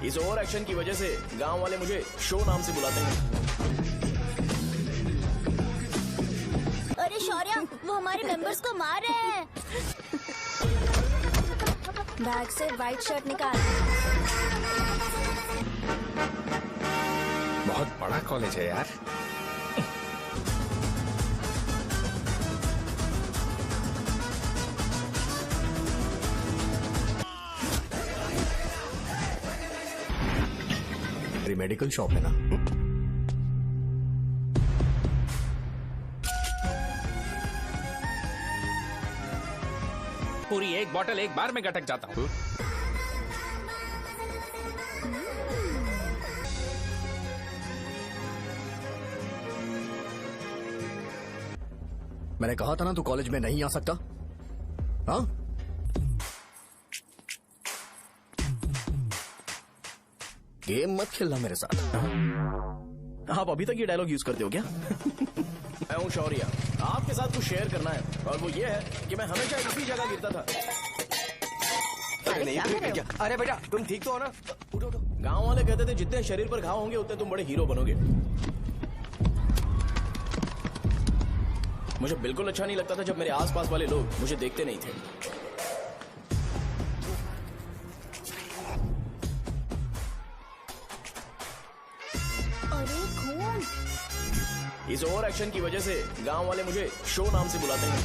इस over action की वजह से गांव वाले मुझे शो नाम से बुलाते हैं। अरे शौर्य, वो हमारे मेंबर्स को मार रहे हैं। बैग से व्हाइट शर्ट निकाल। बहुत बड़ा कॉलेज है यार। मेडिकल शॉप है ना? पूरी एक बोतल एक बार में गटक जाता हूँ। मैंने कहा था ना तू कॉलेज में नहीं आ सकता। हाँ, गेम मत खेलना मेरे साथ। आप अभी तक ये डायलॉग यूज करते हो क्या? मैं हूँ शौर्य, आपके साथ कुछ शेयर करना है, और वो ये है कि मैं हमेशा इसी जगह गिरता था। अरे नहीं, क्या? अरे बेटा तुम ठीक तो हो ना? उठो उठो। गांव वाले कहते थे जितने शरीर पर घाव होंगे उतने तुम बड़े हीरो बनोगे। मुझे बिल्कुल अच्छा नहीं लगता था जब मेरे आसपास वाले लोग मुझे देखते नहीं थे। अरे खून! इस ओवर एक्शन की वजह से गांव वाले मुझे शो नाम से बुलाते हैं।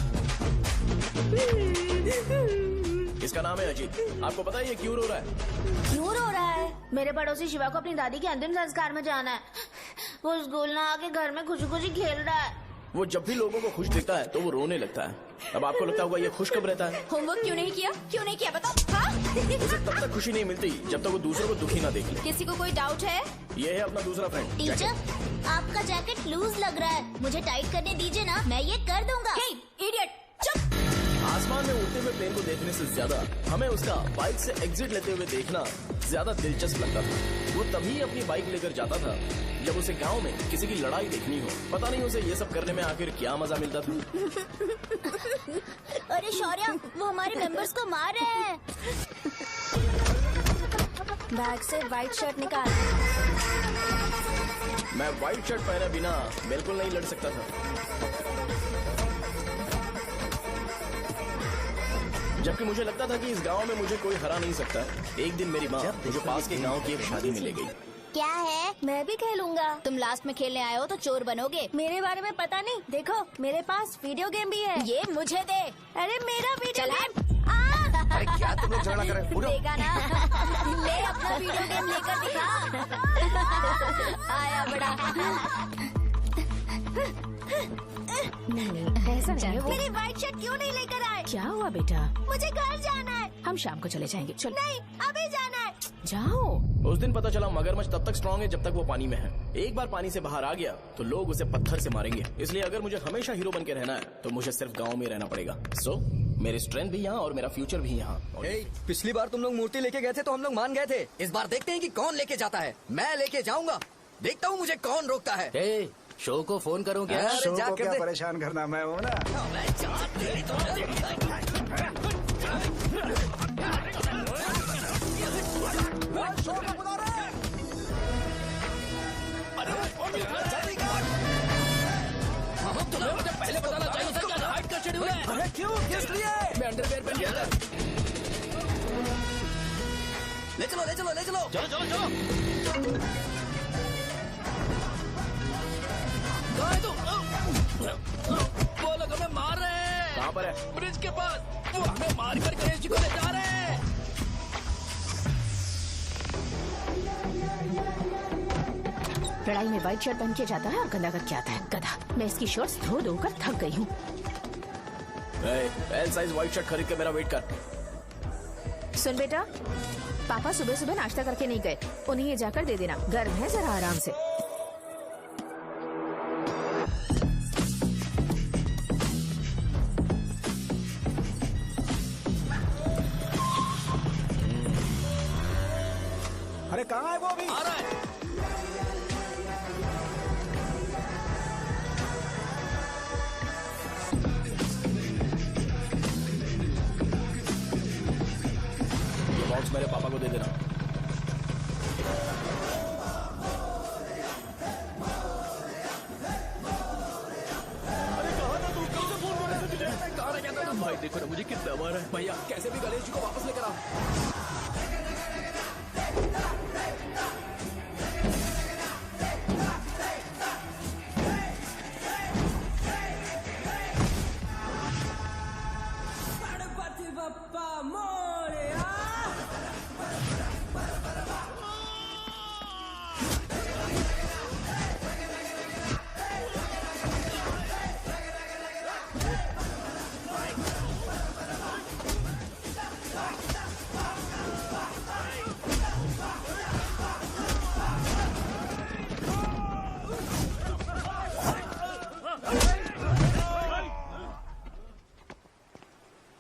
इसका नाम है अजीत। आपको पता है ये क्यों रो रहा है? क्यों रो रहा है? मेरे पड़ोसी शिवा को अपनी दादी के अंतिम संस्कार में जाना है। वो स्कूल ना आके घर में खुशी खुशी खेल रहा है। वो जब भी लोगों को खुश दिखता है तो वो रोने लगता है। अब आपको लगता होगा ये खुश कब रहता है? होमवर्क क्यों नहीं किया? क्यों नहीं किया बताओ? हाँ? उसे तब तक खुशी नहीं मिलती जब तक वो दूसरों को दुखी ना देख ले। किसी को कोई डाउट है? ये है अपना दूसरा फ्रेंड। टीचर, आपका जैकेट लूज लग रहा है, मुझे टाइट करने दीजिए ना, मैं ये कर दूंगा। इडियट, चुप! आसमान में उड़ते हुए प्लेन को देखने से ज्यादा हमें उसका बाइक से एग्जिट लेते हुए देखना ज्यादा दिलचस्प लगता था। वो तभी अपनी बाइक लेकर जाता था जब उसे गांव में किसी की लड़ाई देखनी हो। पता नहीं उसे ये सब करने में आखिर क्या मजा मिलता था। अरे शौर्य, वो हमारे मेंबर्स को मार रहे हैं। बैग से व्हाइट शर्ट निकाल। मैं व्हाइट शर्ट पहने बिना बिल्कुल नहीं लड़ सकता था, जबकि मुझे लगता था कि इस गांव में मुझे कोई हरा नहीं सकता। एक दिन मेरी माँ मुझे पास के गांव की एक शादी में ले गई। क्या है? मैं भी खेलूंगा। तुम लास्ट में खेलने आए हो तो चोर बनोगे। मेरे बारे में पता नहीं। देखो मेरे पास वीडियो गेम भी है। ये मुझे दे। अरे मेरा वीडियो गेम। अरे क्या तुम लोग झगड़ा कर रहे हो? देखा ना? ले अपना वीडियो गेम लेकर दिखा। आया बड़ा। नहीं ऐसा नहीं है। वो मेरी व्हाइट शर्ट क्यों नहीं लेकर आए? क्या हुआ बेटा? मुझे घर जाना है। हम शाम को चले जाएंगे। चलो नहीं, अभी जाना है। जाओ। उस दिन पता चला मगरमच्छ तब तक स्ट्रांग है जब तक वो पानी में है। एक बार पानी से बाहर आ गया तो लोग उसे पत्थर से मारेंगे। इसलिए अगर मुझे हमेशा हीरो बन के रहना है तो मुझे सिर्फ गांव में रहना पड़ेगा। सो मेरी स्ट्रेंथ भी यहाँ और मेरा फ्यूचर भी यहाँ। पिछली बार तुम लोग मूर्ति लेके गए थे तो हम लोग मान गए थे। इस बार देखते हैं कि कौन लेके जाता है। मैं लेके जाऊंगा, देखता हूँ मुझे कौन रोकता है। शो को फोन करूँ क्या? अरे शो जा को कर क्या दे। परेशान करना, मैं हूँ ना। पहले बताना चाहिए था क्या हाइट का शेड्यूल है। अरे क्यों? किस लिए? मैं अंडरवेयर पहन गया था। ले चलो ले चलो ले चलो। चलो चलो चलो। वो लोग हमें मार रहे हैं। कहाँ पर है? ब्रिज के पास। वो हमें मार कर गणेश जी को ले जा रहे हैं। लड़ाई में व्हाइट शर्ट पहन के जाता है और गंदा करके आता है गधा। मैं इसकी शर्ट्स धो धो कर थक गई हूँ। एल साइज व्हाइट शर्ट खरीद के मेरा वेट कर। सुन बेटा, पापा सुबह सुबह नाश्ता करके नहीं गए, उन्हें ये जाकर दे देना। गर्म है, जरा आराम से। अरे कहाँ है वो अभी? आ रहा है। ये बॉक्स मेरे पापा को दे देना। देखो ना मुझे कितना मारा है। भैया कैसे भी गणेश जी को वापस लेकर आओ। गणपति बप्पा मोरया।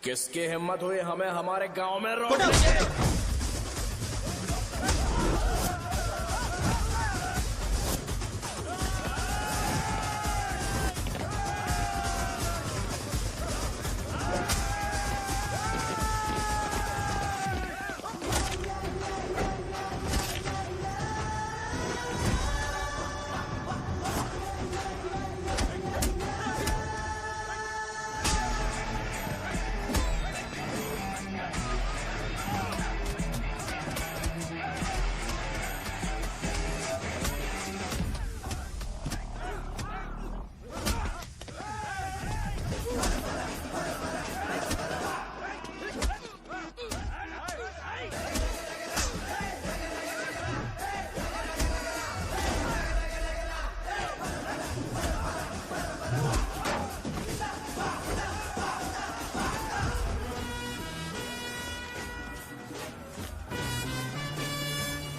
किसकी हिम्मत हुई हमें हमारे गांव में रोकने की?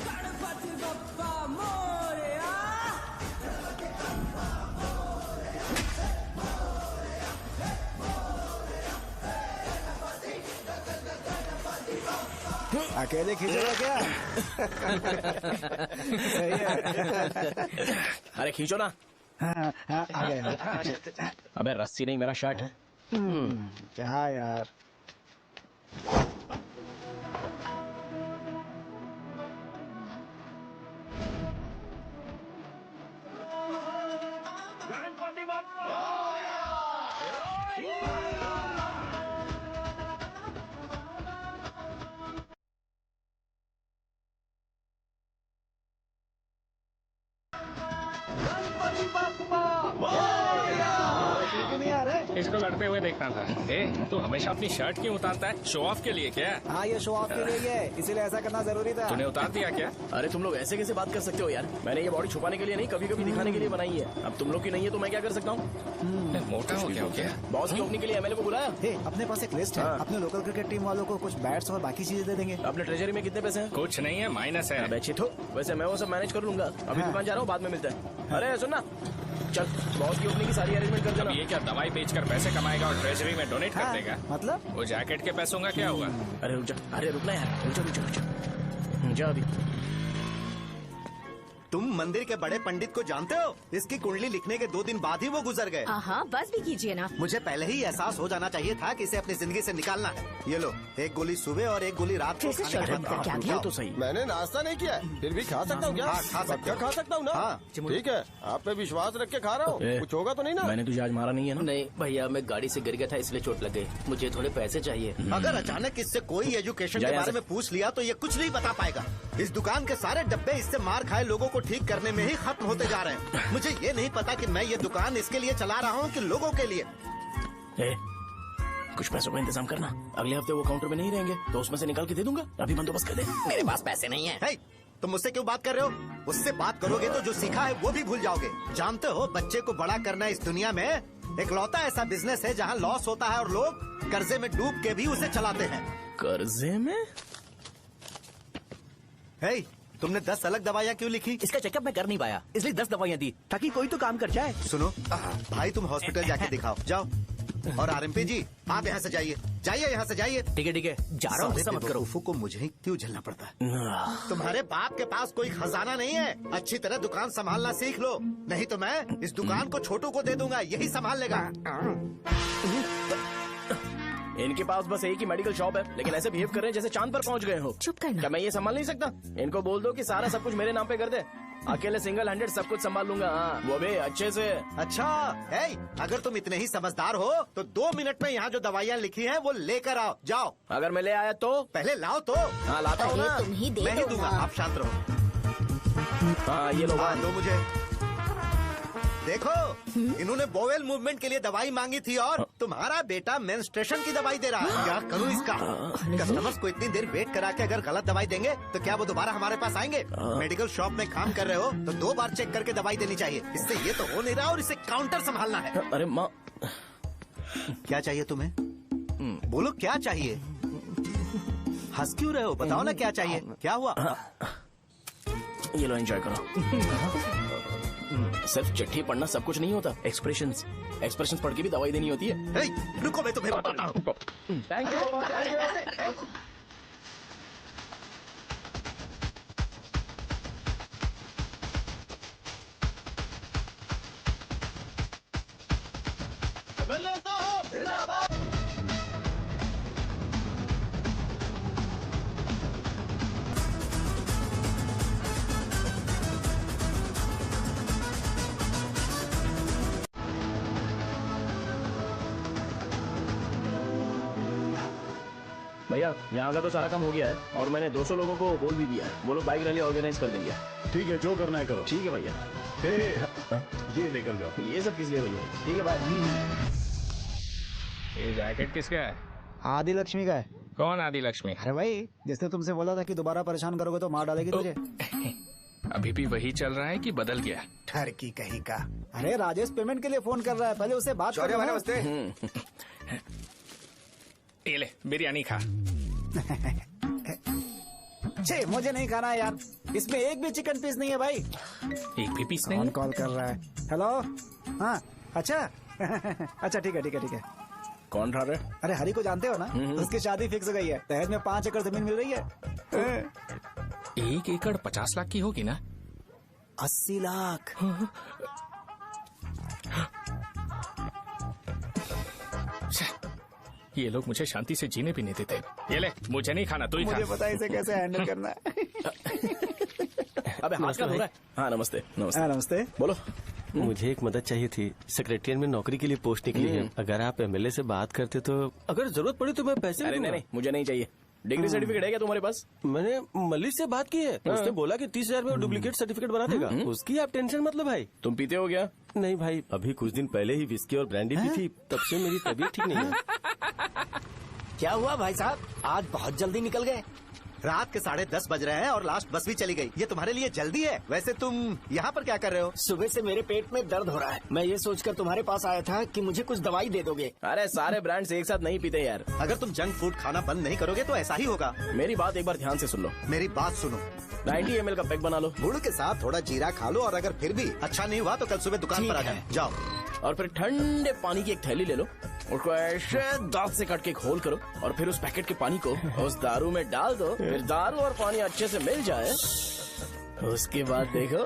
गणपति बप्पा मोरया। अकेले खींचेगा क्या? सही है। अरे खींचो ना। हाँ, हाँ, आ गया। अबे रस्सी नहीं मेरा शर्ट है। क्या यार? नहीं आ रहे? इसको लड़ते हुए देखना था। तू हमेशा अपनी शर्ट क्यों उतारता है? शो ऑफ के लिए क्या? हाँ, ये शो ऑफ के लिए ही है, इसीलिए ऐसा करना जरूरी था। तूने उतार दिया क्या? अरे तुम लोग ऐसे कैसे बात कर सकते हो यार? मैंने ये बॉडी छुपाने के लिए नहीं, कभी कभी दिखाने के लिए बनाई है। अब तुम लोग की नहीं है तो मैं क्या कर सकता हूँ? मोटा हो गया हो क्या? बॉस की ओपनिंग के लिए एमएलए को बुलाया। हे, अपने पास एक लिस्ट है। हाँ। अपने लोकल क्रिकेट टीम वालों को कुछ बैट्स और बाकी चीजें दे देंगे। अपने ट्रेजरी में कितने पैसे हैं? कुछ नहीं है, माइनस है। अबे छिथो, वैसे मैं वो सब मैनेज कर लूंगा। अभी हाँ। दुकान जा रहा हूँ, बाद में मिलते हैं। अरे सुनना, चल बॉस की ओपनिंग की सारी अरेंजमेंट कर अब देना। ये क्या दवाई बेचकर पैसे कमाएगा और ट्रेजरी में डोनेट कर हाँ, देगा? मतलब? वो जैकेट के पैसों का क्या हुआ? अरे रुक जा, अरे रुकना यार, रुक जा रुक जा रुक जा। जा अभी। तुम मंदिर के बड़े पंडित को जानते हो? इसकी कुंडली लिखने के 2 दिन बाद ही वो गुजर गए। हाँ, बस भी कीजिए ना। मुझे पहले ही एहसास हो जाना चाहिए था कि इसे अपनी जिंदगी से निकालना है। ये लो, एक गोली सुबह और एक गोली रात को कैसे खाने शर्ट के बंद बाद करके आ खाओ। गया? तो सही। मैंने नाश्ता नहीं किया है, फिर भी खा सकता हूँ क्या? हाँ, खा सकते पक्का हो। खा सकता हूँ ना? हाँ। ठीक है, आप पे विश्वास रख के खा रहा हूँ। ए, कुछ होगा तो नहीं ना? मैंने तुझे आज मारा नहीं है ना? नहीं भैया, मैं गाड़ी से गिर गया था इसलिए चोट लग गई। मुझे थोड़े पैसे चाहिए। अगर अचानक इससे कोई एजुकेशन जा के यहाँ बारे से। में पूछ लिया तो ये कुछ नहीं बता पाएगा। इस दुकान के सारे डब्बे इससे मार खाए लोगों को ठीक करने में ही खत्म होते जा रहे हैं। मुझे ये नहीं पता कि मैं ये दुकान इसके लिए चला रहा हूँ कि लोगों के लिए। ए, कुछ पैसों का इंतजाम करना। अगले हफ्ते वो काउंटर में नहीं रहेंगे तो उसमें से निकाल के दे दूंगा। अभी बंदोबस्त कर दे। मेरे पास पैसे नहीं है। हे, तुम मुझसे क्यों बात कर रहे हो? उससे बात करोगे तो जो सीखा है वो भी भूल जाओगे। जानते हो, बच्चे को बड़ा करना इस दुनिया में इकलौता ऐसा बिजनेस है जहाँ लॉस होता है और लोग कर्जे में डूब के भी उसे चलाते हैं। कर्जे में? हे, तुमने 10 अलग दवाइयाँ क्यों लिखी? इसका चेकअप मैं कर नहीं पाया, इसलिए 10 दवाइयाँ दी ताकि कोई तो काम कर जाए। सुनो भाई, तुम हॉस्पिटल जाके दिखाओ, जाओ। और आरएमपी जी, आप यहाँ से जाइए, जाइए यहाँ से जाइए। ठीक है, जा रहा हूँ, गुस्सा मत करो। बेवकूफों को मुझे ही क्यों झेलना पड़ता है? तुम्हारे बाप के पास कोई खजाना नहीं है। अच्छी तरह दुकान संभालना सीख लो, नहीं तो मैं इस दुकान को छोटू को दे दूंगा, यही संभाल लेगा। इनके पास बस एक ही मेडिकल शॉप है, लेकिन ऐसे बिहेव कर रहे हैं जैसे चांद पर पहुंच गए हो। चुप करना। क्या मैं ये संभाल नहीं सकता? इनको बोल दो कि सारा सब कुछ मेरे नाम पे कर दे। अकेले सिंगल हैंडेड सब कुछ संभाल लूंगा। हाँ, वो भी अच्छे से। अच्छा, अगर तुम इतने ही समझदार हो तो 2 मिनट में यहाँ जो दवाइयाँ लिखी हैं वो लेकर आओ। जाओ। अगर मैं ले आया तो? पहले लाओ तो। हाँ, लाता हूँ ना। तुम ही दे मैं ही दो दूंगा, ना। आप शांत रहो। हाँ, ये लो। दो मुझे। देखो, इन्होंने बोवेल मूवमेंट के लिए दवाई मांगी थी और तुम्हारा बेटा मेंस्ट्रुएशन की दवाई दे रहा है। क्या करूं इसका? कस्टमर्स को इतनी देर वेट करा के अगर गलत दवाई देंगे तो क्या वो दोबारा हमारे पास आएंगे? मेडिकल शॉप में काम कर रहे हो तो 2 बार चेक करके दवाई देनी चाहिए। इससे ये तो हो नहीं रहा और इसे काउंटर संभालना है। अरे माँ, क्या चाहिए तुम्हें? बोलो क्या चाहिए? हंस क्यों रहे हो? बताओ ना क्या चाहिए? क्या हुआ? ये लो, एंजॉय करो। सिर्फ चिट्ठी पढ़ना सब कुछ नहीं होता। एक्सप्रेशंस पढ़ के भी दवाई देनी होती है। रुको, मैं तुम्हें बताता हूँ। Thank you. भैया, यहाँ का तो सारा काम हो गया है और मैंने 200 लोगों को बोल भी दिया है। वो लोग बाइक रैली ऑर्गेनाइज कर देंगे। ठीक है, जो करना है करो। ठीक है भैया। ये निकल जाओ। ये सब किस लिए भैया? ठीक है, बाय। ये जैकेट किसका है? आदि लक्ष्मी का है। कौन आदि लक्ष्मी? अरे भाई, जिसने तुमसे बोला था कि दोबारा परेशान करोगे तो मार डालेगी तुझे। अभी भी वही चल रहा है कि बदल गया? ठरकी कहीं का। अरे राजेश पेमेंट के लिए फोन कर रहा है, पहले उससे बात करो। नमस्ते। ये ले, बिरयानी खा। छे, मुझे नहीं खाना है यार। इसमें एक भी चिकन पीस नहीं है भाई। एक भी पीस नहीं? कौन कॉल कर रहा है? हेलो। हाँ, अच्छा। अच्छा, ठीक है। कौन था रे? अरे हरी को जानते हो ना? उसकी शादी फिक्स हो गई है। दहेज में 5 एकड़ जमीन मिल रही है। 1 एकड़ 50 लाख की होगी ना? 80 लाख। ये लोग मुझे शांति से जीने भी नहीं देते। ये ले, मुझे नहीं खाना, तू ही खा। मुझे पता है इसे कैसे हैंडल करना है। अबे हाथ का धो रहा है। हाँ, नमस्ते। नमस्ते। बोलो। मुझे एक मदद चाहिए थी। सेक्रेटरिएट में नौकरी के लिए पोस्ट निकली है। अगर आप एमएलए से बात करते तो अगर जरूरत पड़ी तो मैं पैसे अरे नहीं, मुझे नहीं चाहिए। डिग्री सर्टिफिकेट है क्या तुम्हारे पास? मैंने मलिक से बात की है। उसने बोला कि 30,000 में डुप्लीकेट सर्टिफिकेट बना देगा। उसकी आप टेंशन मत लो भाई। तुम पीते हो क्या? नहीं भाई, अभी कुछ दिन पहले ही विस्की और ब्रांडी पी थी, तब से मेरी तबीयत ठीक नहीं है। क्या हुआ भाई साहब, आज बहुत जल्दी निकल गए? रात के 10:30 बज रहे हैं और लास्ट बस भी चली गई। ये तुम्हारे लिए जल्दी है। वैसे तुम यहाँ पर क्या कर रहे हो? सुबह से मेरे पेट में दर्द हो रहा है। मैं ये सोचकर तुम्हारे पास आया था कि मुझे कुछ दवाई दे दोगे। अरे सारे ब्रांड्स एक साथ नहीं पीते यार। अगर तुम जंक फूड खाना बंद नहीं करोगे तो ऐसा ही होगा। मेरी बात एक बार ध्यान से सुन लो। मेरी बात सुनो। 90 ml का पैक बना लो। गुड़ के साथ थोड़ा जीरा खा लो और अगर फिर भी अच्छा नहीं हुआ तो कल सुबह दुकान पर आ जाए। जाओ। और फिर ठंडे पानी की एक थैली ले लो, उसको ऐसे दांत से काट के घोल करो और फिर उस पैकेट के पानी को उस दारू में डाल दो। फिर दारू और पानी अच्छे से मिल जाए, उसके बाद देखो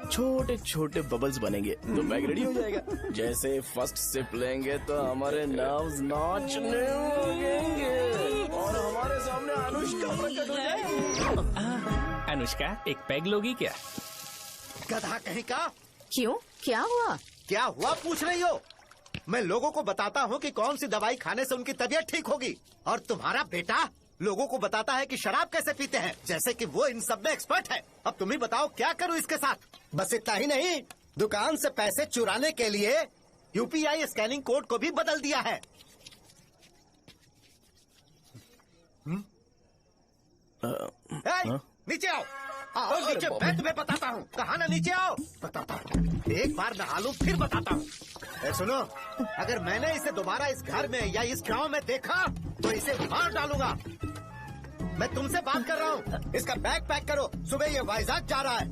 छोटे छोटे बबल्स बनेंगे तो बैग रेडी हो जाएगा। जैसे फर्स्ट सिप लेंगे तो हमारे नर्व्स नाचने लगेंगे और हमारे सामने अनुष्का प्रकट हो जाएगी। अनुष्का, एक पैग लोगी क्या? गधा कहीं का। क्यों, क्या हुआ? क्या हुआ पूछ रही हो? मैं लोगों को बताता हूँ कि कौन सी दवाई खाने से उनकी तबीयत ठीक होगी और तुम्हारा बेटा लोगों को बताता है कि शराब कैसे पीते हैं, जैसे कि वो इन सब में एक्सपर्ट है। अब तुम ही बताओ क्या करूँ इसके साथ? बस इतना ही नहीं, दुकान से पैसे चुराने के लिए यूपीआई स्कैनिंग कोड को भी बदल दिया है। नीचे आओ। आओ नीचे, मैं तुम्हें बताता हूँ। कहा ना नीचे आओ, बताता हूँ। एक बार नहा लूं फिर बताता हूँ। सुनो, अगर मैंने इसे दोबारा इस घर में या इस गांव में देखा तो इसे मार डालूंगा। मैं तुमसे बात कर रहा हूँ। इसका बैग पैक करो, सुबह ये वाइजाग जा रहा है।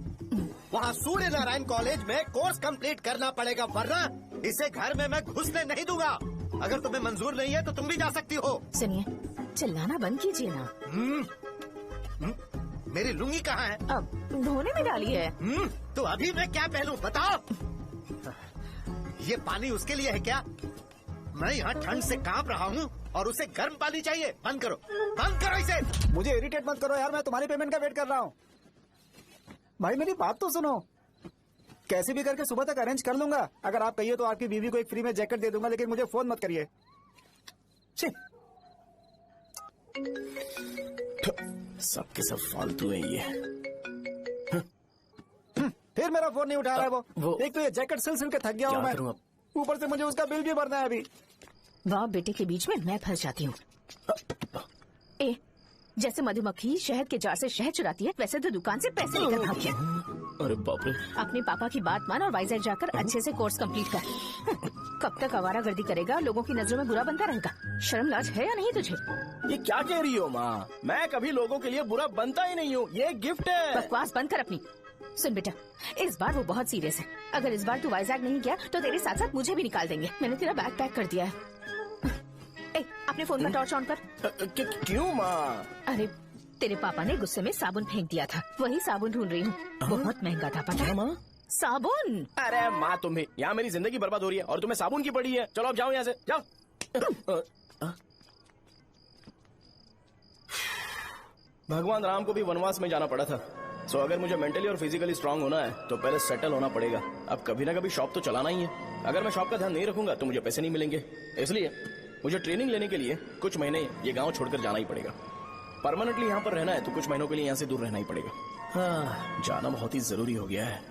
वहाँ सूर्य नारायण कॉलेज में कोर्स कंप्लीट करना पड़ेगा, वरना इसे घर में मैं घुसने नहीं दूंगा। अगर तुम्हें मंजूर नहीं है तो तुम भी जा सकती हो। सुनिए, चिल्लाना बंद कीजिए ना। मेरी लुंगी कहाँ है? अब धोने में डाली है। तो अभी मैं क्या पहनूं बताओ? ये पानी उसके लिए है क्या? मैं यहाँ ठंड से कांप रहा हूँ और उसे गर्म पानी चाहिए। बंद करो, बंद करो इसे। मुझे इरिटेट मत करो यार, मैं तुम्हारी पेमेंट का वेट कर रहा हूँ। भाई मेरी बात तो सुनो। कैसे भी करके सुबह तक अरेंज कर लूंगा। अगर आप कहिए तो आपकी बीवी को एक फ्री में जैकेट दे दूंगा, लेकिन मुझे फोन मत करिए। सब के सब फालतू है ये। फिर मेरा फोन नहीं उठा रहा है वो। एक तो ये जैकेट सिल के थक गया हूँ मैं, ऊपर से मुझे उसका बिल भी भरना है अभी। बाप बेटे के बीच में मैं फंस जाती हूँ। ए, जैसे मधुमक्खी शहद के जार से शहद चुराती है, वैसे तो दुकान से पैसे लेकर भाग गया। अरे बाप रे। अपने पापा की बात मान और वाइजैक जाकर अच्छे से कोर्स कंप्लीट कर। कब तक आवारागर्दी करेगा, लोगों की नजरों में बुरा बनता रहेगा। शर्म लाज है या नहीं तुझे? ये क्या कह रही हो माँ? मैं कभी लोगों के लिए बुरा बनता ही नहीं हूँ, ये गिफ्ट है। बकवास बंद कर अपनी। सुन बेटा, इस बार वो बहुत सीरियस है। अगर इस बार तू वाइजैक नहीं गया तो तेरे साथ साथ मुझे भी निकाल देंगे। मैंने तेरा बैग पैक कर दिया है। ए, अपने फोन का टॉर्च ऑन कर। क्यों माँ? अरे तेरे पापा ने गुस्से में साबुन फेंक दिया था, वही साबुन ढूंढ रही हूँ। बहुत महंगा था पता है माँ? साबुन। अरे माँ तुम भी, यहाँ मेरी जिंदगी बर्बाद हो रही है और तुम्हें साबुन की पड़ी है। चलो अब जाओ यहाँ से, जाओ। भगवान राम को भी वनवास में जाना पड़ा था। सो अगर मुझे मेंटली और फिजिकली स्ट्रांग होना है तो पहले सेटल होना पड़ेगा। अब कभी ना कभी शॉप तो चलाना ही है। अगर मैं शॉप का ध्यान नहीं रखूंगा तो मुझे पैसे नहीं मिलेंगे। इसलिए मुझे ट्रेनिंग लेने के लिए कुछ महीने ये गांव छोड़कर जाना ही पड़ेगा। परमानेंटली यहाँ पर रहना है तो कुछ महीनों के लिए यहाँ से दूर रहना ही पड़ेगा। हाँ, जाना बहुत ही जरूरी हो गया है।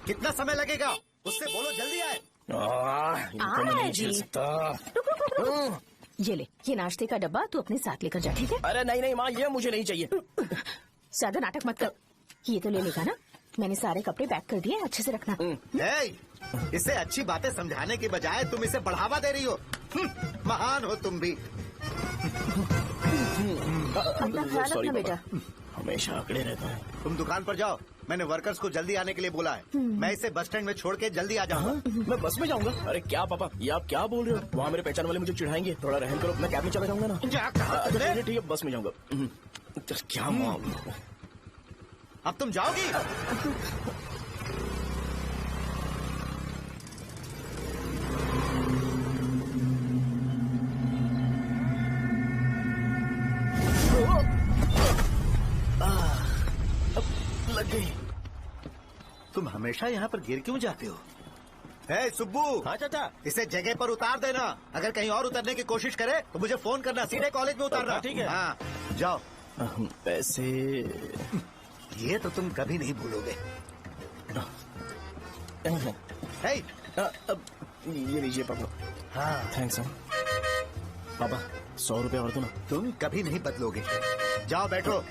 कितना समय लगेगा? उससे बोलो जल्दी आए। इनको मैं नहीं झेल सकता। ये ले, ये नाश्ते का डब्बा तू अपने साथ लेकर जा, ठीक है? अरे नहीं नहीं माँ, ये मुझे नहीं चाहिए। ज्यादा नाटक मत कर। ये तो ले लेगा ना? मैंने सारे कपड़े पैक कर दिए, अच्छे से रखना। इसे अच्छी बातें समझाने के बजाय तुम इसे बढ़ावा दे रही हो। महान हो तुम भी। अपना ख्याल रखना बेटा। हमेशा अकड़े रहता है। तुम दुकान पर जाओ, मैंने वर्कर्स को जल्दी आने के लिए बोला है। मैं इसे बस स्टैंड में छोड़ के जल्दी आ जाऊंगा। मैं बस में जाऊंगा? अरे क्या पापा, ये आप क्या बोल रहे हो? वहाँ मेरे पहचान वाले मुझे चिढ़ाएंगे। थोड़ा रहम करो, मैं कैब में चला जाऊंगा ना। ठीक है, बस में जाऊंगा। क्या माँ, अब तुम जाओगी? लग गई। तुम हमेशा यहाँ पर गिर क्यों जाते हो? हे सुब्बू। हाँ चाचा। इसे जगह पर उतार देना। अगर कहीं और उतरने की कोशिश करे तो मुझे फोन करना। सीधे कॉलेज में उतारना। ठीक है। हाँ, जाओ। पैसे ये तो तुम कभी नहीं भूलोगे। ये लीजिए पापा। हाँ थैंक्स पापा। 100 रुपए और दो ना। तुम कभी नहीं बदलोगे। जाओ बैठो।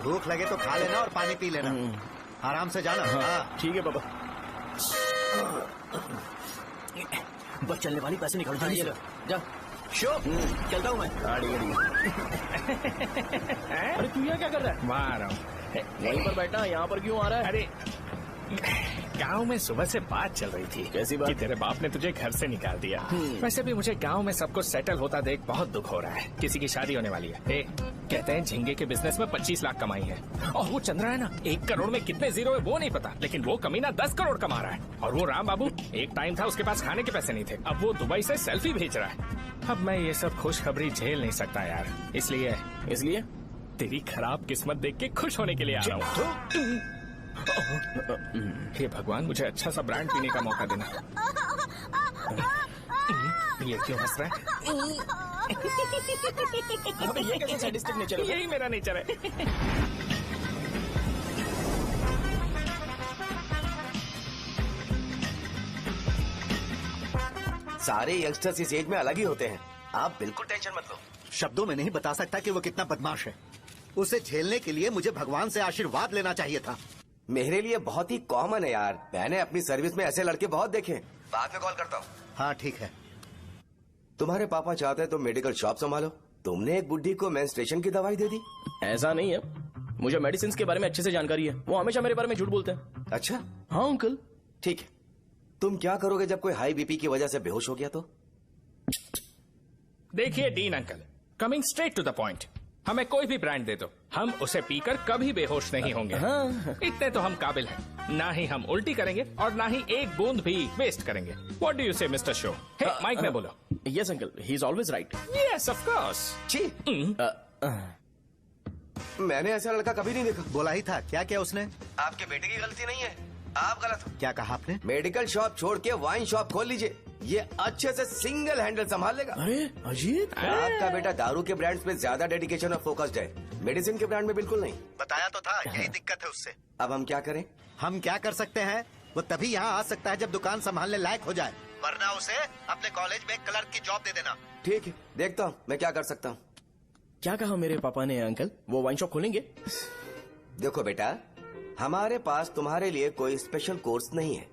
भूख लगे तो खा लेना और पानी पी लेना। आराम से जाना। हाँ ठीक है पापा। बस चलने वाली पैसे निकाल जाइएगा। जा शो चलता हूँ मैं। अरे तू यहाँ क्या कर रहा है? वहाँ आ रहा हूँ। वहीं पर बैठना, यहाँ पर क्यों आ रहा है? अरे गांव में सुबह से बात चल रही थी। कैसी बात? कि तेरे बाप ने तुझे घर से निकाल दिया। वैसे भी मुझे गांव में सबको सेटल होता देख बहुत दुख हो रहा है। किसी की शादी होने वाली है। कहते हैं झींगे के बिजनेस में 25 लाख कमाई है। और वो चंद्रा है ना, 1 करोड़ में कितने जीरो है वो नहीं पता, लेकिन वो कमीना 10 करोड़ कमा रहा है। और वो राम बाबू, एक टाइम था उसके पास खाने के पैसे नहीं थे, अब वो दुबई से सेल्फी भेज रहा है। अब मैं ये सब खुशखबरी झेल नहीं सकता यार। इसलिए तेरी खराब किस्मत देख के खुश होने के लिए आ रहा हूँ। हे भगवान, मुझे अच्छा सा ब्रांड पीने का मौका देना। ये क्यों हंस रहा है? ये कैसे सैडिस्टिक नेचर है? यही मेरा नेचर है। सारे यंगस्टर्स इस एज में अलग ही होते हैं। आप बिल्कुल टेंशन मत लो। शब्दों में नहीं बता सकता कि वो कितना बदमाश है। उसे झेलने के लिए मुझे भगवान से आशीर्वाद लेना चाहिए था। मेरे लिए बहुत ही कॉमन है यार। मैंने अपनी सर्विस में ऐसे लड़के बहुत देखे। बाद में कॉल करता हूँ। हाँ ठीक है। तुम्हारे पापा चाहते हैं तुम मेडिकल शॉप संभालो। तुमने एक बुढ़ी को मेंस्ट्रुएशन की दवाई दे दी। ऐसा नहीं है, मुझे मेडिसिन के बारे में अच्छे से जानकारी है। वो हमेशा मेरे बारे में झूठ बोलते हैं। अच्छा हाँ अंकल। ठीक है, तुम क्या करोगे जब कोई हाई बीपी की वजह से बेहोश हो गया तो? देखिए Dean uncle, coming straight to the point, हमें कोई भी ब्रांड दे दो, हम उसे पीकर कभी बेहोश नहीं होंगे। इतने तो हम काबिल हैं। ना ही हम उल्टी करेंगे और ना ही एक बूंद भी वेस्ट करेंगे। व्हाट डू यू से मिस्टर शो? माइक में बोलो। Yes uncle, he is always right. Yes of course. छी, मैंने ऐसा लड़का कभी नहीं देखा। बोला ही था। क्या क्या उसने? आपके बेटे की गलती नहीं है, आप गलत हो। क्या कहा आपने? मेडिकल शॉप छोड़ के वाइन शॉप खोल लीजिए, ये अच्छे से सिंगल हैंडल संभाल लेगा। अरे अजीत, आपका बेटा दारू के ब्रांड्स में ज्यादा डेडिकेशन और फोकस्ड है, मेडिसिन के ब्रांड में बिल्कुल नहीं। बताया तो था, यही दिक्कत है उससे। अब हम क्या करें? हम क्या कर सकते हैं? वो तभी यहाँ आ सकता है जब दुकान संभालने लायक हो जाए, वरना उसे अपने कॉलेज में क्लर्क की जॉब दे देना। ठीक है, देखता हूँ मैं क्या कर सकता हूँ। क्या कहा मेरे पापा ने अंकल? वो वाइन शॉप खोलेंगे? देखो बेटा, हमारे पास तुम्हारे लिए कोई स्पेशल कोर्स नहीं है।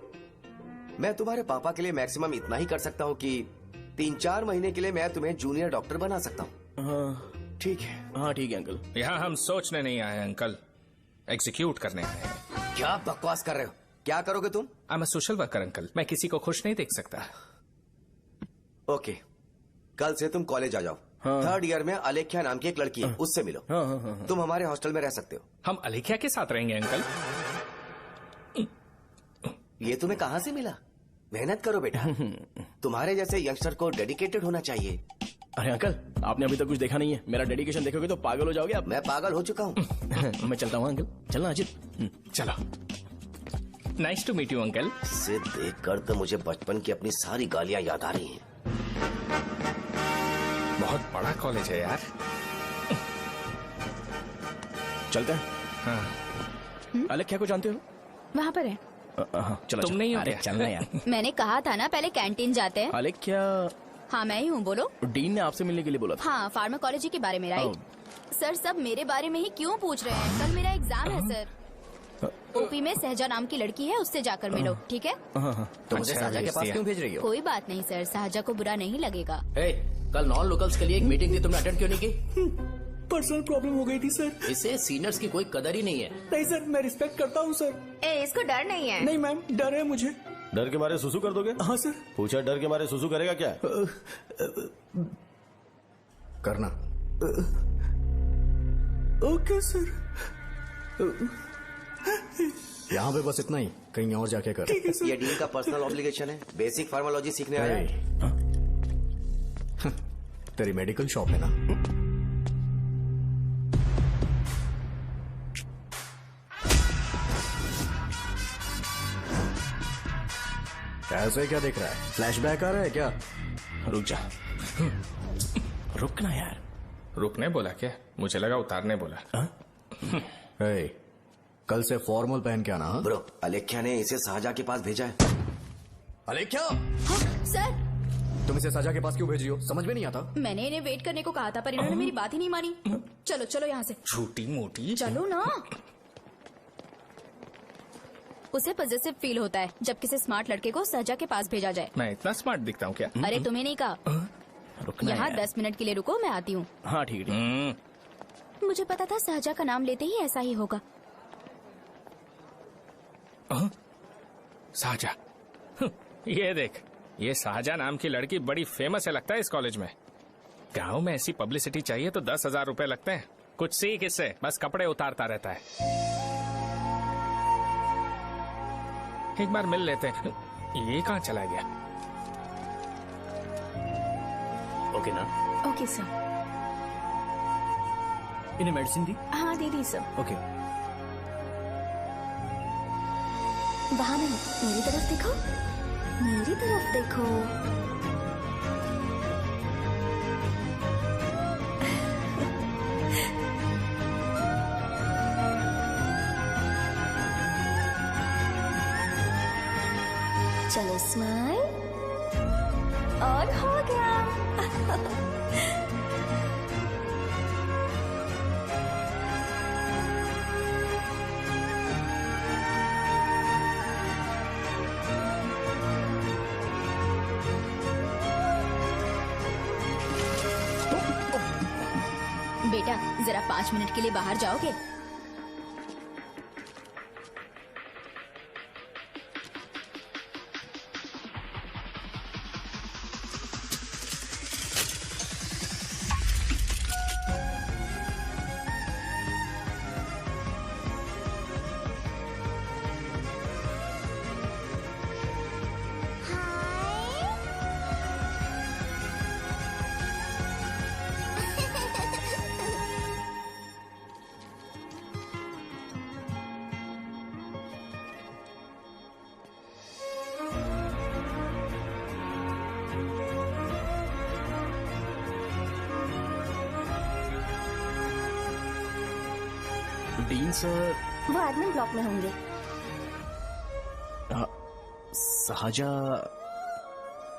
मैं तुम्हारे पापा के लिए मैक्सिमम इतना ही कर सकता हूँ कि 3-4 महीने के लिए मैं तुम्हें जूनियर डॉक्टर बना सकता हूँ। हाँ ठीक है, हाँ ठीक है अंकल। यहाँ हम सोचने नहीं आए अंकल, एग्जीक्यूट करने आए हैं। क्या बकवास कर रहे हो? क्या करोगे तुम? I am a social worker uncle, मैं किसी को खुश नहीं देख सकता। ओके, कल से तुम कॉलेज आ जाओ। हाँ। 3rd ईयर में अलेख्या नाम की एक लड़की है, उससे मिलो। हाँ, हाँ, हाँ, हाँ। तुम हमारे हॉस्टल में रह सकते हो। हम अलेख्या के साथ रहेंगे अंकल। ये तुम्हें कहाँ से मिला? मेहनत करो बेटा, तुम्हारे जैसे यंगस्टर को डेडिकेटेड होना चाहिए। अरे अंकल, आपने अभी तक कुछ देखा नहीं है, मेरा डेडिकेशन देखोगे तो पागल हो जाओगे आप। मैं पागल हो चुका हूँ। मैं चलता हूँ अंकल, चलना अजीत। चलो, nice to meet you uncle. इसे देखकर तो मुझे बचपन की अपनी सारी गालियाँ याद आ रही हैं। बहुत बड़ा कॉलेज है यार। चलते हैं। हाँ। अलेख्या को जानते हो? वहाँ पर है। चलो, तुम नहीं हो अरे क्या? चलना यार। मैंने कहा था ना पहले कैंटीन जाते हैं। अलेख्या, हाँ मैं ही हूँ, बोलो। डीन ने आपसे मिलने के लिए बोला था। हाँ, फार्माकोलॉजी के बारे में, राइट? सर सब मेरे बारे में ही क्यों पूछ रहे हैं? कल मेरा एग्जाम है सर। ओपी में सहजा नाम की लड़की है, उससे जाकर मिलो, ठीक है? तो मुझे सहजा के पास क्यों भेज रही हो? कोई बात नहीं सर, सहजा को बुरा नहीं लगेगा। कल नॉन लोकल्स के लिए एक मीटिंग थी, तुमने अटेंड क्यों नहीं की? पर्सनल प्रॉब्लम हो गई थी सर। इसे सीनियर्स की कोई कदर ही नहीं है। नहीं सर, मैं रिस्पेक्ट करता हूँ सर। इसको डर नहीं है। नहीं मैम, डर है मुझे। डर के मारे सुसु कर दोगे? हाँ सर। पूछा, डर के मारे सुसु करेगा क्या? करना। Okay sir. यहाँ पे बस इतना ही, कहीं और जाके कर। ये डीन का पर्सनल ऑब्लिगेशन है, बेसिक फार्माकोलॉजी सीखने आया है। तेरी मेडिकल शॉप है ना? ऐसे क्या देख रहा है? फ्लैशबैक आ रहा है क्या? रुक जा। रुकना यार। रुकने बोला क्या? मुझे लगा उतारने बोला। कल से फॉर्मल पहन के आना। ब्रो, अलेख्या ने इसे शाहजहां के पास भेजा है। अलेख्या, हाँ, सर तुम इसे शाहजहां के पास क्यों भेज रही हो? समझ में नहीं आता। मैंने इन्हें वेट करने को कहा था, पर इन्होंने मेरी बात ही नहीं मानी। चलो चलो यहाँ से। छोटी मोटी। चलो ना। उसे पॉजिटिव फील होता है जब किसी स्मार्ट लड़के को सहजा के पास भेजा जाए। मैं इतना स्मार्ट दिखता हूँ क्या? अरे तुम्हें नहीं कहा। रुकना यहाँ यार। 10 मिनट के लिए रुको, मैं आती हूँ। हाँ ठीक है। मुझे पता था सहजा का नाम लेते ही ऐसा ही होगा। शाहजहां, ये देख, ये शाहजहां नाम की लड़की बड़ी फेमस है लगता है इस कॉलेज में। गांव में ऐसी पब्लिसिटी चाहिए तो 10,000 रुपए लगते हैं। कुछ सीख इससे, बस कपड़े उतारता रहता है। एक बार मिल लेते हैं। ये कहाँ चला गया? ओके ना? Okay sir. इन्हें मेडिसिन दी? हाँ दीदी सर। ओके। वहाँ नहीं, मेरी तरफ देखो, मेरी तरफ देखो। चलो स्माइल, और हो गया। बेटा जरा 5 मिनट के लिए बाहर जाओगे? Dean sir. वो एडमिन ब्लॉक में होंगे। सहाजा,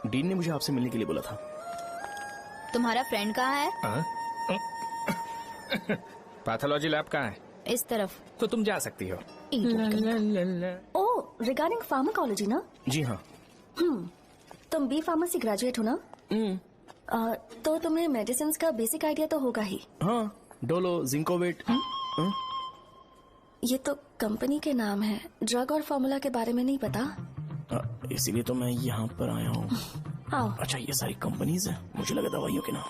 डीन ने मुझे आपसे मिलने के लिए बोला था। तुम्हारा फ्रेंड कहाँ है? पैथोलॉजी लैब कहाँ है? इस तरफ। तो तुम जा सकती हो। ओह, रिगार्डिंग फार्माकोलॉजी ना? जी हाँ। तुम बी फार्मेसी ग्रेजुएट हो ना? तो तुम्हें मेडिसिन का बेसिक आइडिया तो होगा ही। हाँ, डोलो, जिंकोवेट। ये तो कंपनी के नाम है, ड्रग और फॉर्मूला के बारे में नहीं पता। इसीलिए तो मैं यहाँ पर आया हूँ। आओ। अच्छा, ये सारी कंपनीज है, मुझे लगा दवाइयों के नाम।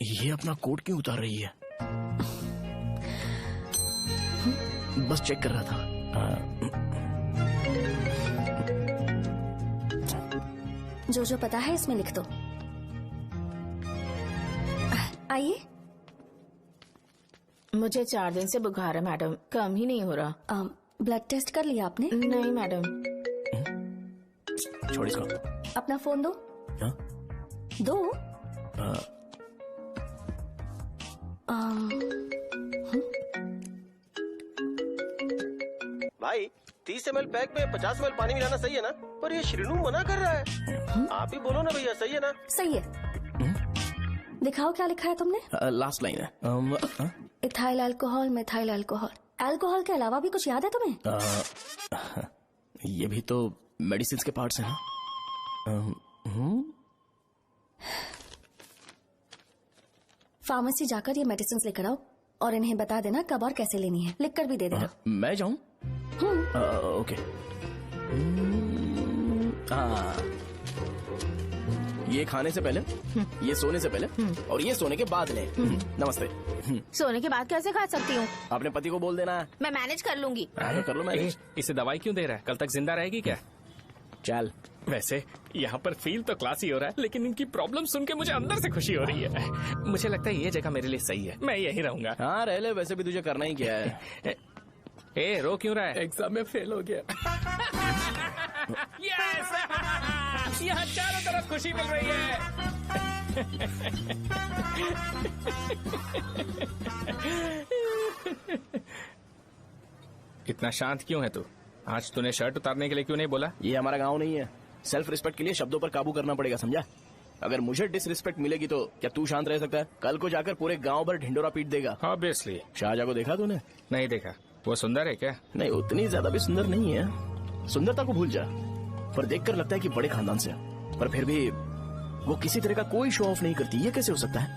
ये अपना कोट क्यों उतार रही है? बस चेक कर रहा था। जो पता है इसमें लिख दो। आइए। मुझे 4 दिन से बुखार है मैडम, कम ही नहीं हो रहा। ब्लड टेस्ट कर लिया आपने? नहीं मैडम। छोड़ इसको। अपना फोन दो। हाँ? दो। भाई 30 ml पैक में 50 ml पानी मिलाना सही है ना? पर ये श्रीनू मना कर रहा है। आप ही बोलो ना भैया, सही है ना? सही है। दिखाओ क्या लिखा है तुमने? लास्ट लाइन है। Ethyl alcohol, methyl alcohol. Alcohol के अलावा भी कुछ याद है तुम्हें? ये भी तो मेडिसिन के पार्ट्स हैं ना? फार्मेसी जाकर ये मेडिसिन लेकर आओ और इन्हें बता देना कब और कैसे लेनी है। लिख कर भी दे देना। मैं जाऊं? ओके। ये खाने से पहले, ये सोने से पहले और ये सोने के बाद ले। नमस्ते। सोने के बाद कैसे खा सकती हूँ? अपने पति को बोल देना। मैं मैनेज कर लूंगी। कर लो मैनेज। इसे दवाई क्यों दे रहा है? कल तक जिंदा रहेगी क्या? चल। वैसे यहाँ पर फील तो क्लासी हो रहा है, लेकिन इनकी प्रॉब्लम सुन के मुझे अंदर से खुशी हो रही है। मुझे लगता है ये जगह मेरे लिए सही है, मैं यही रहूंगा। हाँ रह ले, वैसे भी तुझे करना ही क्या है। रो क्यों रहा है? एग्जाम में फेल हो गया। यस! यहाँ चारों तरफ खुशी मिल रही है। इतना शांत क्यों है तू? आज तूने शर्ट उतारने के लिए क्यों नहीं बोला? ये हमारा गांव नहीं है। सेल्फ रिस्पेक्ट के लिए शब्दों पर काबू करना पड़ेगा, समझा? अगर मुझे डिसरिस्पेक्ट मिलेगी तो क्या तू शांत रह सकता है? कल को जाकर पूरे गांव भर ढिंडोरा पीट देगा। ऑब्वियसली। शाहजहां को देखा तूने? नहीं देखा। वो सुंदर है क्या? नहीं, उतनी ज्यादा भी सुंदर नहीं है। सुंदरता को भूल जा, पर देखकर लगता है कि बड़े खानदान से है। पर फिर भी वो किसी तरह का कोई शो ऑफ नहीं करती। ये कैसे हो सकता है?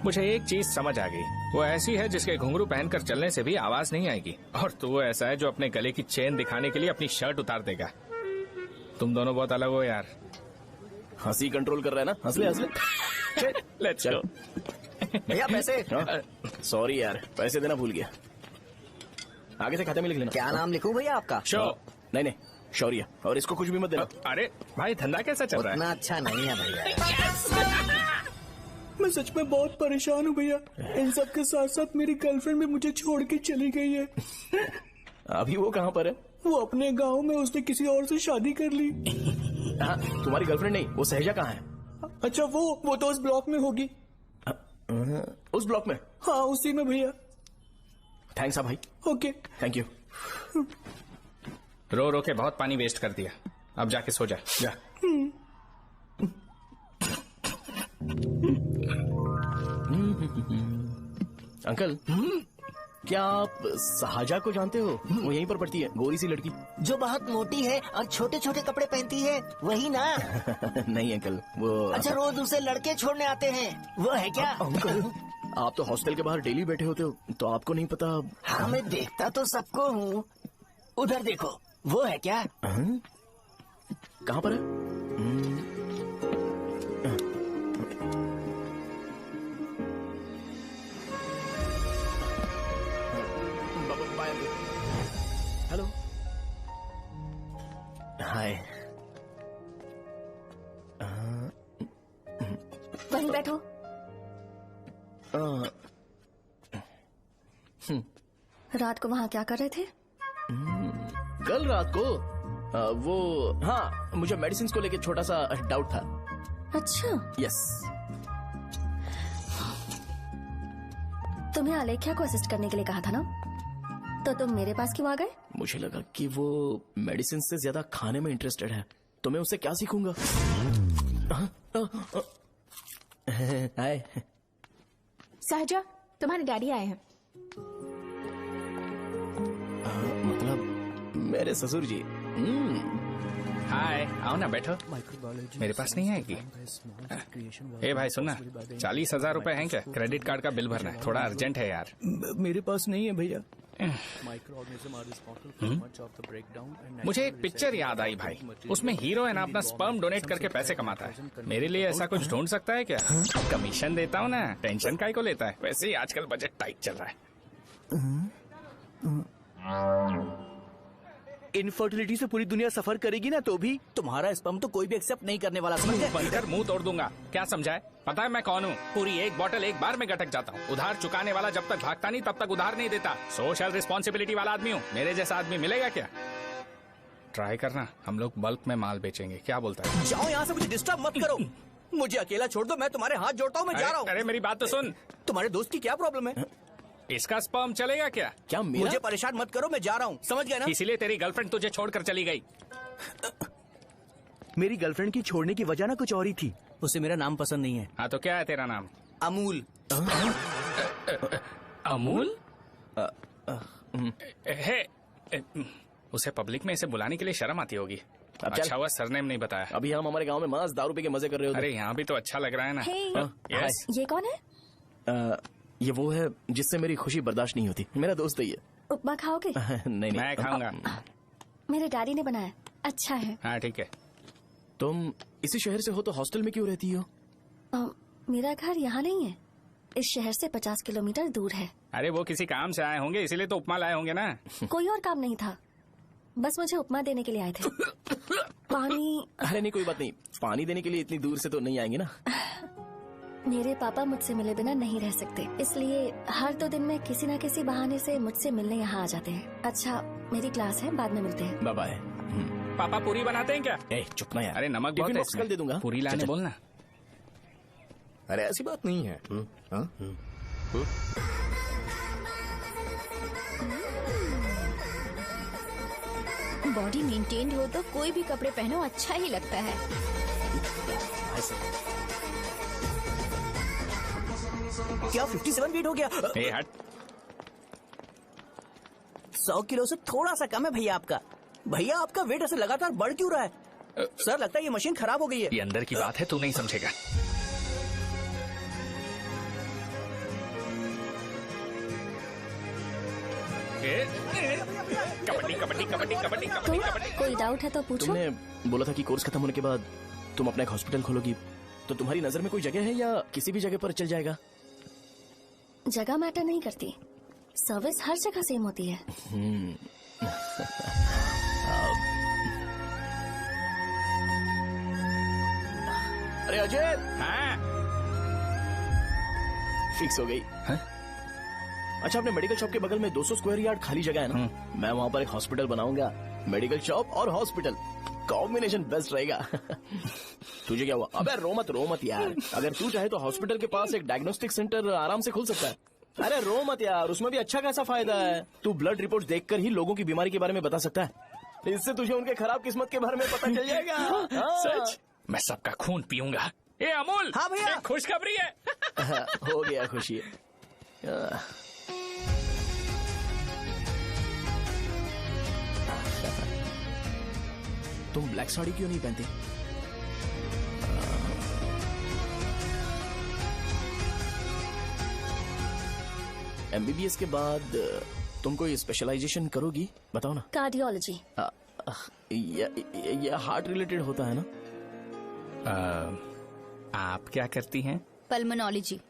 मुझे एक चीज समझ आ गई। वो ऐसी है जिसके घुंघरू पहनकर चलने से भी आवाज नहीं आएगी, और तू ऐसा है जो अपने गले की चेन दिखाने के लिए अपनी शर्ट उतार देगा। तुम दोनों बहुत अलग हो यार। हंसी कंट्रोल कर रहा है ना? हंस ले हंस ले। Let's go. भैया पैसे। सॉरी यार, पैसे देना भूल गया। आगे से खाते में लिख लेना। क्या नाम लिखूं भैया आपका? शो। नहीं, शौर्य। और इसको कुछ भी मत देना। अरे भाई, धंधा कैसा चल रहा है? उतना अच्छा नहीं है भैया। मैं सच में बहुत परेशान हूँ भैया। इन सब के साथ साथ मेरी गर्लफ्रेंड भी मुझे छोड़ के चली गई है। अभी वो कहाँ पर है? वो अपने गांव में, उसने किसी और से शादी कर ली। हाँ, तुम्हारी गर्लफ्रेंड नहीं, वो सहजा कहाँ है? अच्छा, वो तो उस ब्लॉक में होगी। उस ब्लॉक में? हाँ, उसी में भैया। थैंक्स भाई। Okay, thank you. रो रो के बहुत पानी वेस्ट कर दिया, अब जाके सो जा। जा। अंकल, क्या आप सहाजा को जानते हो? वो यहीं पर पढ़ती है, गोरी सी लड़की जो बहुत मोटी है और छोटे छोटे कपड़े पहनती है, वही ना? नहीं अंकल, वो अच्छा, रोज उसे लड़के छोड़ने आते हैं, वो है क्या? अंकल, आप तो हॉस्टल के बाहर डेली बैठे होते हो, तो आपको नहीं पता? हाँ, मैं देखता तो सबको हूँ। उधर देखो, वो है क्या? कहाँ पर है? हेलो, हाय। वहीं बैठो। रात को वहाँ क्या कर रहे थे? कल रात को वो, हाँ, मुझे मेडिसिन को लेके छोटा सा डाउट था। अच्छा। यस। तुम्हें आलेख्या को असिस्ट करने के लिए कहा था ना, तो तुम मेरे पास क्यों आ गए? मुझे लगा कि वो मेडिसिन से ज्यादा खाने में इंटरेस्टेड है, तो मैं उससे क्या सीखूंगा। हाय। सहजा, तुम्हारे डैडी आए हैं। मतलब मेरे ससुर जी। हाय, आओ ना, बैठो। मेरे पास नहीं आएगी। ए भाई सुनना, 40,000 रुपए हैं क्या? क्रेडिट कार्ड का बिल भरना है, थोड़ा अर्जेंट है यार। मेरे पास नहीं है भैया। मुझे एक पिक्चर याद आई भाई, उसमें हीरो है ना अपना स्पर्म डोनेट करके पैसे कमाता है। मेरे लिए ऐसा कुछ ढूंढ सकता है क्या? कमीशन देता हूँ ना, टेंशन काहे को लेता है? वैसे ही आजकल बजट टाइट चल रहा है। इनफर्टिलिटी से पूरी दुनिया सफर करेगी ना, तो भी तुम्हारा स्पर्म तो कोई भी एक्सेप्ट नहीं करने वाला। समझ गए? बनकर मुंह तोड़ दूंगा। क्या समझा है? पता है मैं कौन हूँ? पूरी एक बोतल एक बार में गटक जाता हूँ। उधार चुकाने वाला जब तक भागता नहीं तब तक उधार नहीं देता। सोशल रिस्पॉन्सिबिलिटी वाला आदमी हूँ। मेरे जैसा आदमी मिलेगा क्या? ट्राई करना, हम लोग बल्क में माल बेचेंगे। क्या बोलता है? जाओ यहाँ से, मुझे डिस्टर्ब मत करो। मुझे अकेला छोड़ दो, मैं तुम्हारे हाथ जोड़ता हूँ, मैं जा रहा हूँ। अरे मेरी बात तो सुन। तुम्हारे दोस्त की क्या प्रॉब्लम है? इसका स्पर्म चलेगा क्या? क्या मेरा? मुझे परेशान मत करो, मैं जा रहा हूँ। समझ गए ना? इसीलिए तेरी गर्लफ्रेंड तुझे छोड़कर चली गई। मेरी गर्लफ्रेंड की छोड़ने की वजह ना कुछ और ही थी। उसे मेरा नाम पसंद नहीं है। हाँ तो क्या है तेरा नाम? अमूल। अमूल? उसे पब्लिक में इसे बुलाने के लिए शर्म आती होगी। अच्छा हुआ सरनेम नहीं बताया। अभी हम हमारे गांव में मस्त दारू पी के मजे कर रहे हो। अरे यहाँ भी तो अच्छा लग रहा है ना। यस। ये कौन है? ये वो है जिससे मेरी खुशी बर्दाश्त नहीं होती। मेरा दोस्त है ये। उपमा खाओगे? नहीं, मैं खाऊंगा। मेरे डैडी ने बनाया, अच्छा है। हाँ ठीक है। तुम इसी शहर से हो तो हॉस्टल में क्यों रहती हो? मेरा घर यहाँ नहीं है, इस शहर से 50 किलोमीटर दूर है। अरे वो किसी काम से आए होंगे, इसीलिए तो उपमा लाए होंगे ना। कोई और काम नहीं था, बस मुझे उपमा देने के लिए आए थे। पानी? अरे नहीं, कोई बात नहीं। पानी देने के लिए इतनी दूर से तो नहीं आएंगे ना। मेरे पापा मुझसे मिले बिना नहीं रह सकते, इसलिए हर 2 दिन में किसी न किसी बहाने से मुझसे मिलने यहाँ आ जाते हैं। अच्छा, मेरी क्लास है, बाद में मिलते हैं। Bye bye. पापा पूरी बनाते हैं क्या? चुप ना यार। अरे नमक बहुत है इसमें। दे दूंगा। पूरी लाने बोलना। अरे ऐसी बात नहीं है। बॉडी मेंटेन्ड हो तो कोई भी कपड़े पहनो अच्छा ही लगता है। क्या 57 वेट हो गया? ए हट। 100 किलो से थोड़ा सा कम है भैया आपका। भैया आपका वेट ऐसे लगातार बढ़ क्यों रहा है? सर लगता है ये मशीन खराब हो गई है। ये अंदर की बात है, तू नहीं समझेगा। कबड्डी कबड्डी कबड्डी कबड्डी कबड्डी कबड्डी। कोई डाउट है तो पूछो। तुमने बोला था कि कोर्स खत्म होने के बाद तुम अपना एक हॉस्पिटल खोलोगी, तो तुम्हारी नजर में कोई जगह है या किसी भी जगह पर चल जाएगा? जगह मैटर नहीं करती, सर्विस हर जगह सेम होती है। अरे अजय। हाँ? फिक्स हो गई। अच्छा, अपने मेडिकल शॉप के बगल में 200 स्क्वायर यार्ड खाली जगह है ना, मैं वहाँ पर एक हॉस्पिटल बनाऊंगा। मेडिकल शॉप और हॉस्पिटल कॉम्बिनेशन बेस्ट रहेगा। तुझे क्या हुआ? अबे रो मत यार। अगर तू चाहे तो हॉस्पिटल के पास एक डायग्नोस्टिक सेंटर आराम से खुल सकता है। अरे रो मत यार, उसमें भी अच्छा खासा फायदा है। तू ब्लड रिपोर्ट देखकर ही लोगों की बीमारी के बारे में बता सकता है, इससे तुझे उनके खराब किस्मत के बारे में पता चल जाएगा। सच? मैं सबका खून पीऊंगा। ए अमूल। हाँ भैया। खुशखबरी है। हो गया खुशी। तुम ब्लैक साड़ी क्यों नहीं पहनती? MBBS के बाद तुम कोई स्पेशलाइजेशन करोगी? बताओ ना। कार्डियोलॉजी। ये हार्ट रिलेटेड होता है ना? आप क्या करती हैं? पल्मोनोलॉजी।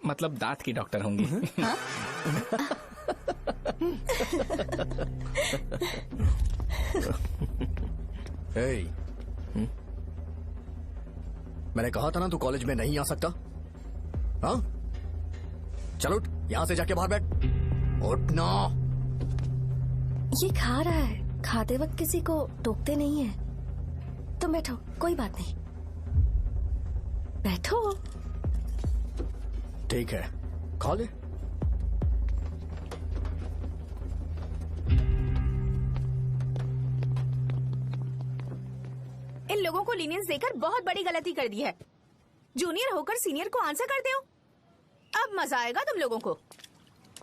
मतलब दांत की डॉक्टर होंगी। हाँ? मैंने कहा था ना तू कॉलेज में नहीं आ सकता। हाँ, चल उठ, यहाँ से जाके बाहर बैठ। उठना। ये खा रहा है, खाते वक्त किसी को टोकते नहीं है। तुम बैठो, कोई बात नहीं, बैठो। ठीक है, खा ले। इन लोगों को लीनियंस देकर बहुत बड़ी गलती कर दी है। जूनियर होकर सीनियर को आंसर करते हो। अब मजा आएगा तुम लोगों को।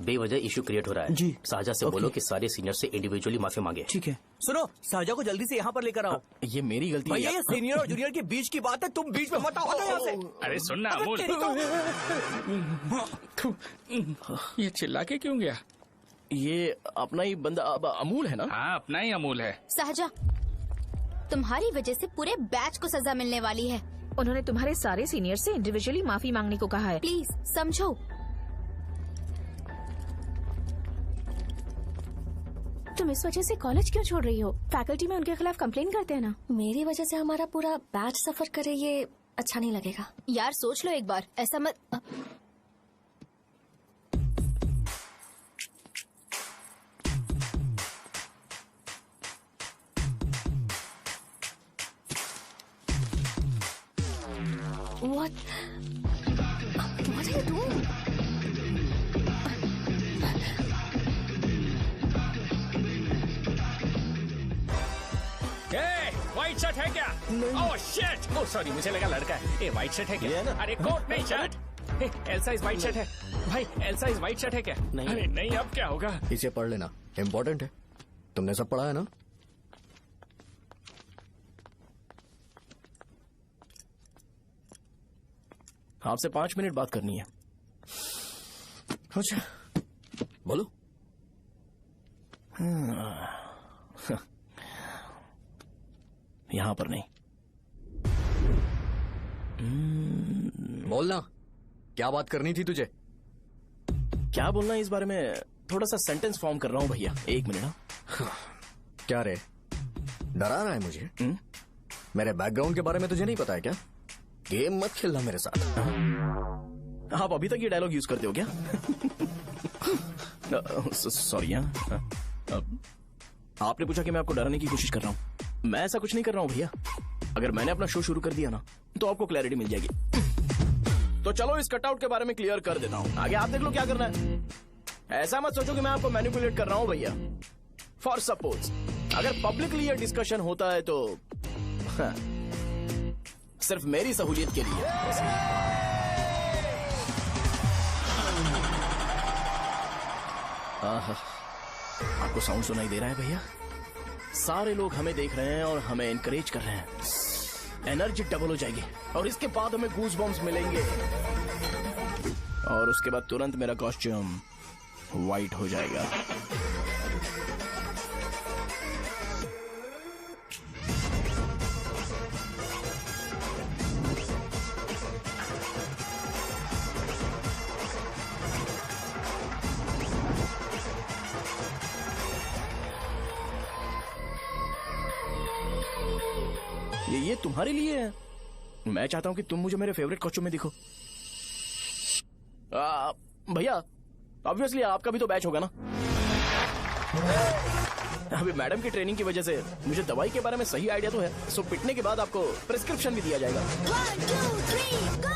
बेवजह इशू क्रिएट हो रहा है जी। शाहजा से बोलो कि सारे सीनियर से इंडिविजुअली माफी मांगे। ठीक है। सुनो, शाहजा को जल्दी से यहाँ पर लेकर आओ। ये मेरी गलती है। भैया ये सीनियर और जूनियर के बीच की बात है, तुम बीच में मत आओ यहाँ से। अरे सुनना अमूल, ये चिल्ला के क्यों गया? ये अपना ही बंदा अमूल है ना? हाँ, अपना ही अमूल है। शाहजा, तुम्हारी वजह से पूरे बैच को सजा मिलने वाली है। उन्होंने तुम्हारे सारे सीनियर से इंडिविजुअली माफी मांगने को कहा है। प्लीज समझो। तुम इस वजह से कॉलेज क्यों छोड़ रही हो? फैकल्टी में उनके खिलाफ कंप्लेन करते हैं ना। मेरी वजह से हमारा पूरा बैच सफर करे, ये अच्छा नहीं लगेगा। यार सोच लो एक बार, ऐसा मत। What are you doing? White shirt है क्या? Oh shit! ओह सॉरी, मुझे लगा लड़का है। ए व्हाइट शर्ट है क्या? अरे कोट नहीं, shirt. L size white shirt है भाई। एल साइज व्हाइट शर्ट है क्या? अरे नहीं, अब क्या होगा? इसे पढ़ लेना, इम्पोर्टेंट है। तुमने सब पढ़ा है ना? आपसे 5 मिनट बात करनी है। अच्छा, बोलो। यहाँ पर नहीं। बोलना, क्या बात करनी थी तुझे? क्या बोलना है इस बारे में? थोड़ा सा सेंटेंस फॉर्म कर रहा हूँ भैया, 1 मिनट। क्या रे, डरा रहा है मुझे? मेरे बैकग्राउंड के बारे में तुझे नहीं पता है क्या? गेम मत खेलना मेरे साथ। आप अभी तक ये डायलॉग यूज करते हो क्या? सॉरी। आपने पूछा कि मैं आपको डराने की कोशिश कर रहा हूँ। मैं ऐसा कुछ नहीं कर रहा हूँ भैया। अगर मैंने अपना शो शुरू कर दिया ना, तो आपको क्लैरिटी मिल जाएगी। तो चलो इस कटआउट के बारे में क्लियर कर देता हूँ, आगे आप देख लो क्या करना है। ऐसा मत सोचो कि मैं आपको मैनिपुलेट कर रहा हूँ भैया। फॉर सपोज अगर पब्लिकली ये डिस्कशन होता है तो सिर्फ मेरी सहूलियत के लिए। आपको साउंड सुनाई दे रहा है भैया? सारे लोग हमें देख रहे हैं और हमें एनकरेज कर रहे हैं। एनर्जी डबल हो जाएगी और इसके बाद हमें गूज बम्स मिलेंगे और उसके बाद तुरंत मेरा कॉस्ट्यूम वाइट हो जाएगा। ये तुम्हारे लिए है। मैं चाहता हूं कि तुम मुझे मेरे फेवरेट कॉस्ट्यूम में दिखो। भैया ऑब्वियसली आपका भी तो बैच होगा ना। अभी मैडम की ट्रेनिंग की वजह से मुझे दवाई के बारे में सही आइडिया तो है। सो पिटने के बाद आपको प्रिस्क्रिप्शन भी दिया जाएगा। 1, 2, 3, go!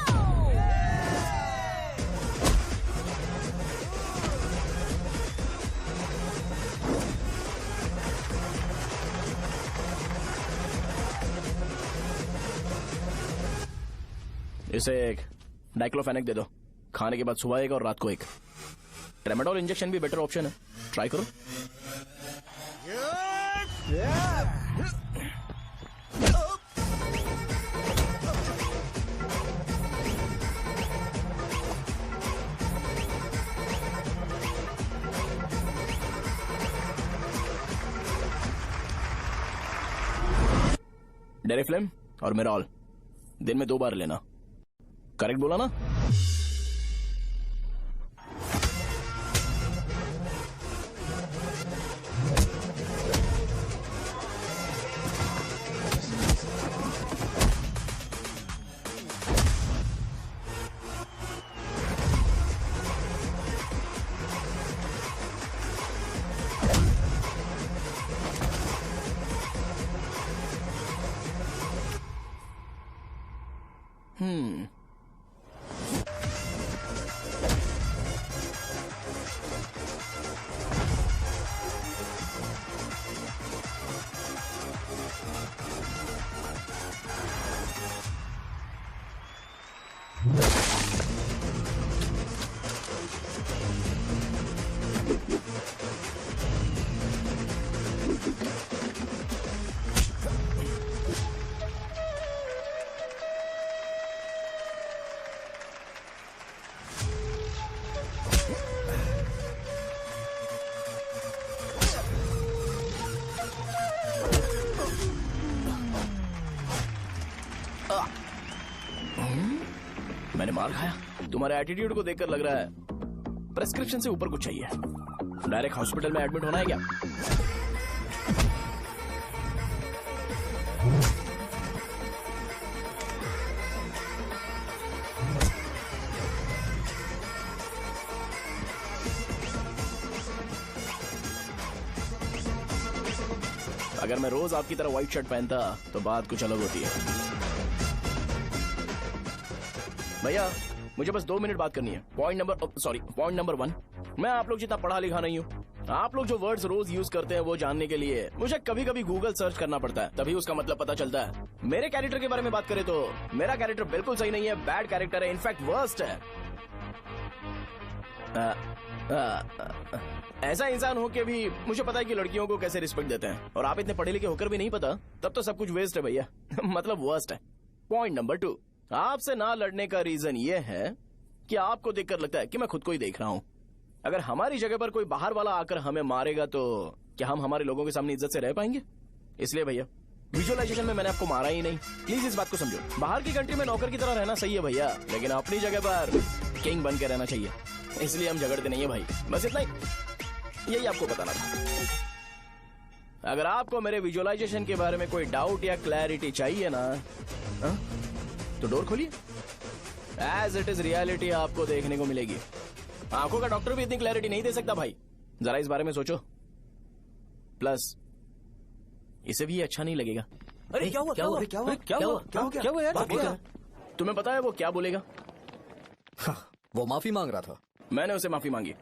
इसे एक डाइक्लोफेनेक दे दो। खाने के बाद सुबह एक और रात को एक। ट्रेमाडोल इंजेक्शन भी बेटर ऑप्शन है, ट्राई करो। डेरिफ्लेम और मेरॉल दिन में 2 बार लेना। करेक्ट बोला ना? मार खाया। तुम्हारे एटीट्यूड को देखकर लग रहा है प्रेस्क्रिप्शन से ऊपर कुछ चाहिए। डायरेक्ट हॉस्पिटल में एडमिट होना है क्या? अगर मैं रोज आपकी तरह व्हाइट शर्ट पहनता तो बात कुछ अलग होती है। भैया मुझे बस 2 मिनट बात करनी है। पॉइंट नंबर 1, मैं आप लोग जितना पढ़ा लिखा नहीं हूँ। आप लोग जो वर्ड्स रोज यूज करते हैं वो जानने के लिए मुझे कभी कभी गूगल सर्च करना पड़ता है, तभी उसका मतलब पता चलता है। मेरे कैरेक्टर के बारे में बात करें तो मेरा कैरेक्टर बिल्कुल सही नहीं है, बैड कैरेक्टर है, इनफैक्ट वर्स्ट है। ऐसा इंसान हो के भी मुझे पता है कि लड़कियों को कैसे रिस्पेक्ट देते हैं, और आप इतने पढ़े लिखे होकर भी नहीं पता, तब तो सब कुछ वेस्ट है भैया। मतलब वर्स्ट है। पॉइंट नंबर 2, आपसे ना लड़ने का रीजन ये है कि आपको देखकर लगता है कि मैं खुद को ही देख रहा हूँ। अगर हमारी जगह पर कोई बाहर वाला आकर हमें मारेगा तो क्या हम हमारे लोगों के सामने इज्जत से रह पाएंगे? इसलिए भैया विजुअलाइजेशन में मैंने आपको मारा ही नहीं, प्लीज इस बात को समझो। बाहर की कंट्री में नौकर की तरह रहना सही है भैया, लेकिन अपनी जगह पर किंग बन के रहना चाहिए। इसलिए हम झगड़ते नहीं है भाई, बस इतना ही, यही आपको बताना था। अगर आपको मेरे विजुअलाइजेशन के बारे में कोई डाउट या क्लैरिटी चाहिए ना, तो डोर खोलिए। एज इट इज रियलिटी आपको देखने को मिलेगी। आंखों का डॉक्टर भी इतनी क्लैरिटी नहीं दे सकता भाई, जरा इस बारे में सोचो। प्लस इसे भी अच्छा नहीं लगेगा। अरे क्या हुआ? क्या हुआ? क्या हुआ? क्या हुआ? क्या हुआ यार? तुम्हें पता है वो क्या बोलेगा? वो माफी मांग रहा था। मैंने उसे माफी मांगी।